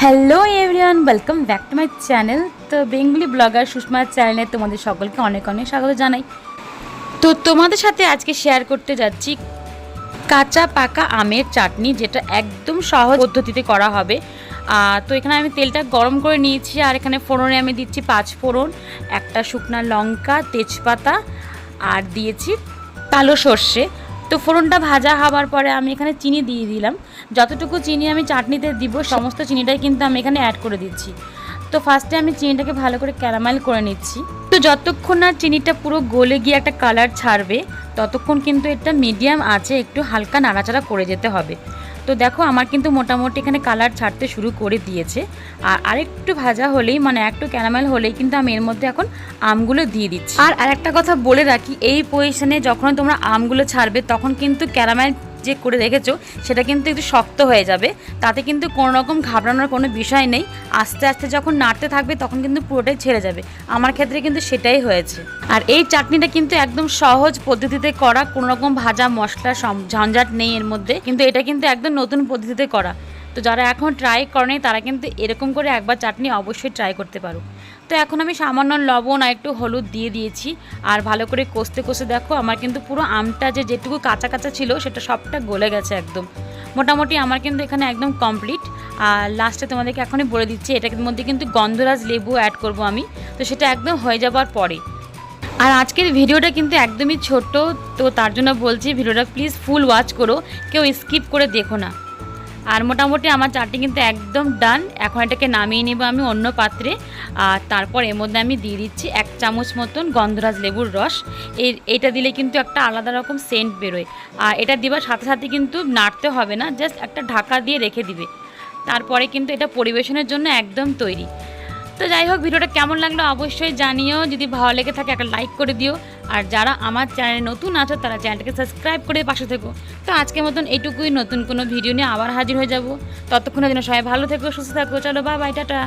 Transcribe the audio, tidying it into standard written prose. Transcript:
Hello everyone, welcome back to my channel. তো Bengali blogger সুষমার চ্যানেলে তোমাদের সকলকে অনেক অনেক স্বাগত জানাই। তো তোমাদের সাথে আজকে শেয়ার করতে যাচ্ছি কাঁচা পাকা আমের চাটনি, যেটা একদম সহজ পদ্ধতিতে করা হবে। তো এখানে আমি তেলটা গরম করে নিয়েছি, আর এখানে ফোড়নে আমি দিচ্ছি 5 ফোড়ন, একটা শুকনা লঙ্কা, তেজপাতা, আর দিয়েছি কালো সর্ষে। তো ফোড়নটা ভাজা হওয়ার পরে আমি এখানে চিনি দিয়ে দিলাম। যতটুকু চিনি আমি চাটনিতে দিব সমস্ত চিনিটাই কিন্তু আমি এখানে অ্যাড করে দিচ্ছি। তো ফার্স্টে আমি চিনিটাকে ভালো করে ক্যারামেল করে নিচ্ছি। তো যতক্ষণ না চিনিটা পুরো গলে গিয়ে একটা কালার ছাড়বে ততক্ষণ কিন্তু এটা মিডিয়াম আছে একটু হালকা নাড়াচাড়া করে যেতে হবে। তো দেখো আমার কিন্তু মোটামুটি এখানে কালার ছাড়তে শুরু করে দিয়েছে। আর আরেকটু ভাজা হলেই, মানে একটু ক্যারামেল হলেই কিন্তু আমি এর মধ্যে এখন আমগুলো দিয়ে দিচ্ছি। আর আরেকটা কথা বলে রাখি, এই পজিশনে যখন তোমরা আমগুলো ছাড়বে তখন কিন্তু ক্যারামেল যে করে রেখেছো সেটা কিন্তু একটু শক্ত হয়ে যাবে। তাতে কিন্তু কোনো রকম ঘাবড়ানোর কোনো বিষয় নেই। আস্তে আস্তে যখন নাড়তে থাকবে তখন কিন্তু পুরোটাই ছেড়ে যাবে। আমার ক্ষেত্রে কিন্তু সেটাই হয়েছে। আর এই চাটনিটা কিন্তু একদম সহজ পদ্ধতিতে করা, কোনো রকম ভাজা মশলা ঝঞ্ঝাট নেই এর মধ্যে, কিন্তু এটা কিন্তু একদম নতুন পদ্ধতিতে করা। তো যারা এখন ট্রাই করেনি তারা কিন্তু এরকম করে একবার চাটনি অবশ্যই ট্রাই করতে পারো। তো এখন আমি সামান্য লবণ আর একটু হলুদ দিয়ে দিয়েছি, আর ভালো করে কষতে কষতে দেখো আমার কিন্তু পুরো আমটা যেটুকু কাঁচা কাঁচা ছিল সেটা সবটা গলে গেছে একদম। মোটামুটি আমার কিন্তু এখানে একদম কমপ্লিট। আর লাস্টে তোমাদেরকে এখনই বলে দিচ্ছি, এটার মধ্যে কিন্তু গন্ধরাজ লেবু অ্যাড করব আমি। তো সেটা একদম হয়ে যাবার পরে। আর আজকের ভিডিওটা কিন্তু একদমই ছোট, তো তার জন্য বলছি ভিডিওটা প্লিজ ফুল ওয়াচ করো, কেউ স্কিপ করে দেখো না। আর মোটামুটি আমার চাটনি কিন্তু একদম ডান। এখন এটাকে নামিয়ে নেব আমি অন্য পাত্রে। আর তারপর এর মধ্যে আমি দিয়ে দিচ্ছি 1 চামচ মতন গন্ধরাজ লেবুর রস। এইটা দিলে কিন্তু একটা আলাদা রকম সেন্ট বেরোয়। আর এটা দেওয়ার সাথে সাথে কিন্তু নাড়তে হবে না, জাস্ট একটা ঢাকা দিয়ে রেখে দিবে। তারপরে কিন্তু এটা পরিবেশনের জন্য একদম তৈরি। তো যাই হোক, ভিডিওটা কেমন লাগলো অবশ্যই জানিও। যদি ভালো লেগে থাকে একটা লাইক করে দিও। আর যারা আমার চ্যানেলে নতুন আছো তারা চ্যানেলটাকে সাবস্ক্রাইব করে পাশে থেকো। তো আজকের মতন এইটুকুই, নতুন কোনো ভিডিও নিয়ে আবার হাজির হয়ে যাব। ততক্ষণের জন্য সবাই ভালো থেকো, সুস্থ থাকো। চলো বাই বাই, টাটা।